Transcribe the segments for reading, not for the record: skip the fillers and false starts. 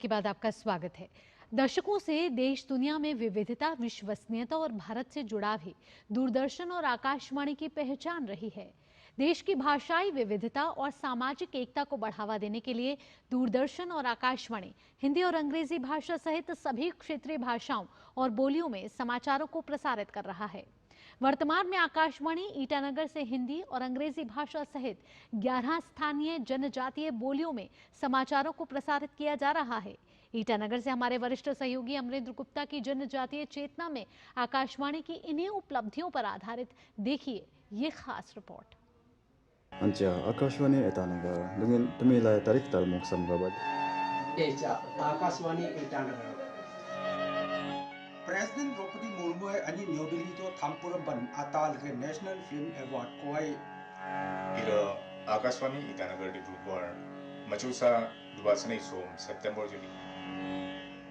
के बाद आपका स्वागत है। दशकों से देश दुनिया में विविधता, विश्वसनीयता और भारत से जुड़ाव ही दूरदर्शन और आकाशवाणी की पहचान रही है। देश की भाषाई विविधता और सामाजिक एकता को बढ़ावा देने के लिए दूरदर्शन और आकाशवाणी हिंदी और अंग्रेजी भाषा सहित सभी क्षेत्रीय भाषाओं और बोलियों में समाचारों को प्रसारित कर रहा है। वर्तमान में आकाशवाणी ईटानगर से हिंदी और अंग्रेजी भाषा सहित 11 स्थानीय जनजातीय बोलियों में समाचारों को प्रसारित किया जा रहा है। ईटानगर से हमारे वरिष्ठ सहयोगी अमरेंद्र गुप्ता की जनजातीय चेतना में आकाशवाणी की इन्हीं उपलब्धियों पर आधारित देखिए ये खास रिपोर्ट। Ancha Akashwani Etanagar, Lungin Tamila Tarik Talmuk Samgabad. Akashvani Itanagar president Droupadi Murmu अनि न्यू दिल्ली तो थामपुरबन अताल के नेशनल फिल्म अवार्ड को है इरो आकाशवाणी ईटानगर डिब्रूगढ़ मचूसा दुबासने सोम सितंबर जुली।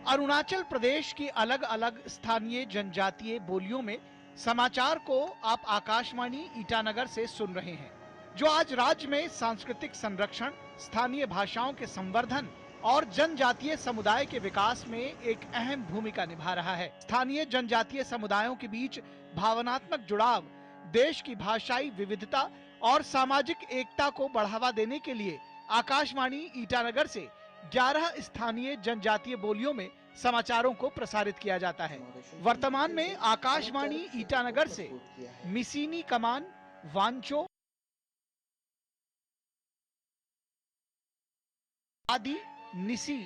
अरुणाचल प्रदेश की अलग अलग स्थानीय जनजातीय बोलियों में समाचार को आप आकाशवाणी ईटानगर से सुन रहे हैं, जो आज राज्य में सांस्कृतिक संरक्षण, स्थानीय भाषाओं के संवर्धन और जनजातीय समुदाय के विकास में एक अहम भूमिका निभा रहा है। स्थानीय जनजातीय समुदायों के बीच भावनात्मक जुड़ाव, देश की भाषाई विविधता और सामाजिक एकता को बढ़ावा देने के लिए आकाशवाणी ईटानगर से 11 स्थानीय जनजातीय बोलियों में समाचारों को प्रसारित किया जाता है। वर्तमान में आकाशवाणी ईटानगर से मिसिनी कमान, वांचो आदि, निसी,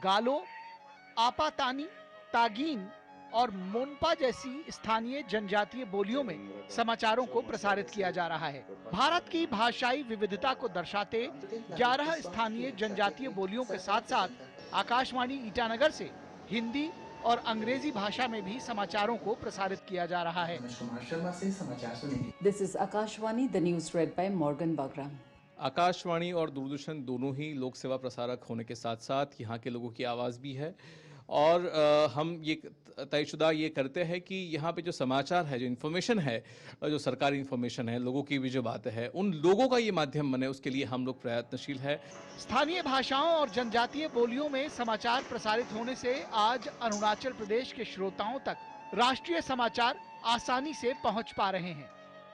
गालो, आपातानी, तागीन और मोनपा जैसी स्थानीय जनजातीय बोलियों में समाचारों को प्रसारित किया जा रहा है। भारत की भाषाई विविधता को दर्शाते 11 स्थानीय जनजातीय बोलियों के साथ साथ आकाशवाणी ईटानगर से हिंदी और अंग्रेजी भाषा में भी समाचारों को प्रसारित किया जा रहा है। This is Akashvani, the news read by Morgan Bagram. Akashvani और दूरदर्शन दोनों ही लोक सेवा प्रसारक होने के साथ साथ यहाँ के लोगों की आवाज़ भी है और हम ये तयशुदा ये करते हैं कि यहाँ पे जो समाचार है, जो इन्फॉर्मेशन है, जो सरकारी इन्फॉर्मेशन है, लोगों की भी जो बातें हैं, उन लोगों का ये माध्यम बने, उसके लिए हम लोग प्रयत्नशील है। स्थानीय भाषाओं और जनजातीय बोलियों में समाचार प्रसारित होने से आज अरुणाचल प्रदेश के श्रोताओं तक राष्ट्रीय समाचार आसानी से पहुँच पा रहे हैं,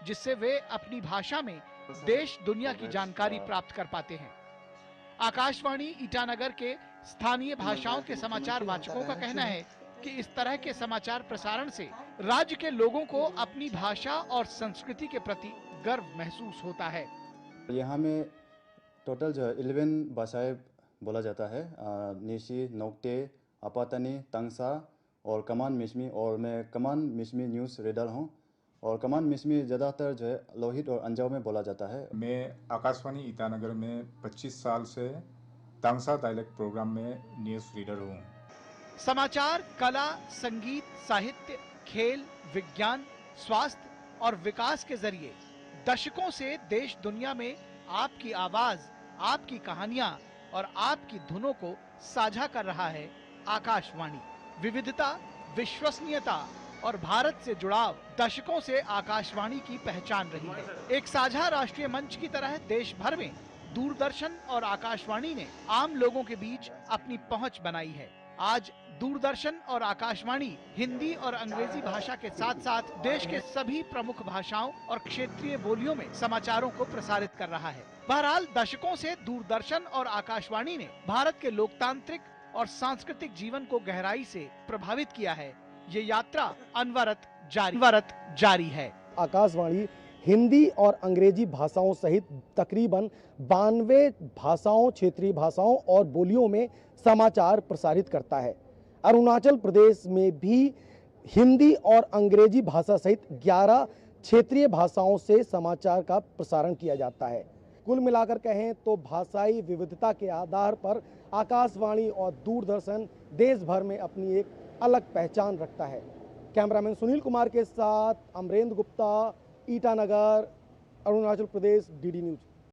जिससे वे अपनी भाषा में देश दुनिया की जानकारी प्राप्त कर पाते हैं। आकाशवाणी ईटानगर के स्थानीय भाषाओं के समाचार वाचकों का कहना है कि इस तरह के समाचार प्रसारण से राज्य के लोगों को अपनी भाषा और संस्कृति के प्रति गर्व महसूस होता है। यहाँ में टोटल जो 11 भाषाएं बोला जाता है, निशी, नोक्टे, अपातनी, तंगसा और कमान मिशमी, और मैं कमान मिशमी न्यूज़ रीडर हूँ और कमान मिशमी ज़्यादातर जो है लोहित और अंजाव में बोला जाता है। मैं आकाशवाणी ईटानगर में 25 साल से तांगसा डायलेक्ट प्रोग्राम में न्यूज़ रीडर हूँ। समाचार कला, संगीत, साहित्य, खेल, विज्ञान, स्वास्थ्य और विकास के जरिए दशकों से देश दुनिया में आपकी आवाज, आपकी कहानियां और आपकी धुनों को साझा कर रहा है। आकाशवाणी विविधता, विश्वसनीयता और भारत से जुड़ाव दशकों से आकाशवाणी की पहचान रही है। एक साझा राष्ट्रीय मंच की तरह देश भर में दूरदर्शन और आकाशवाणी ने आम लोगों के बीच अपनी पहुंच बनाई है। आज दूरदर्शन और आकाशवाणी हिंदी और अंग्रेजी भाषा के साथ साथ देश के सभी प्रमुख भाषाओं और क्षेत्रीय बोलियों में समाचारों को प्रसारित कर रहा है। बहरहाल दशकों से दूरदर्शन और आकाशवाणी ने भारत के लोकतांत्रिक और सांस्कृतिक जीवन को गहराई से प्रभावित किया है। ये यात्रा अनवरत जारी है। आकाशवाणी हिंदी और अंग्रेजी भाषाओं सहित तकरीबन 92 भाषाओं, क्षेत्रीय भाषाओं और बोलियों में समाचार प्रसारित करता है। अरुणाचल प्रदेश में भी हिंदी और अंग्रेजी भाषा सहित 11 क्षेत्रीय भाषाओं से समाचार का प्रसारण किया जाता है। कुल मिलाकर कहें तो भाषाई विविधता के आधार पर आकाशवाणी और दूरदर्शन देश भर में अपनी एक अलग पहचान रखता है। कैमरामैन सुनील कुमार के साथ अमरेंद्र गुप्ता, ईटानगर, अरुणाचल प्रदेश, डीडी न्यूज।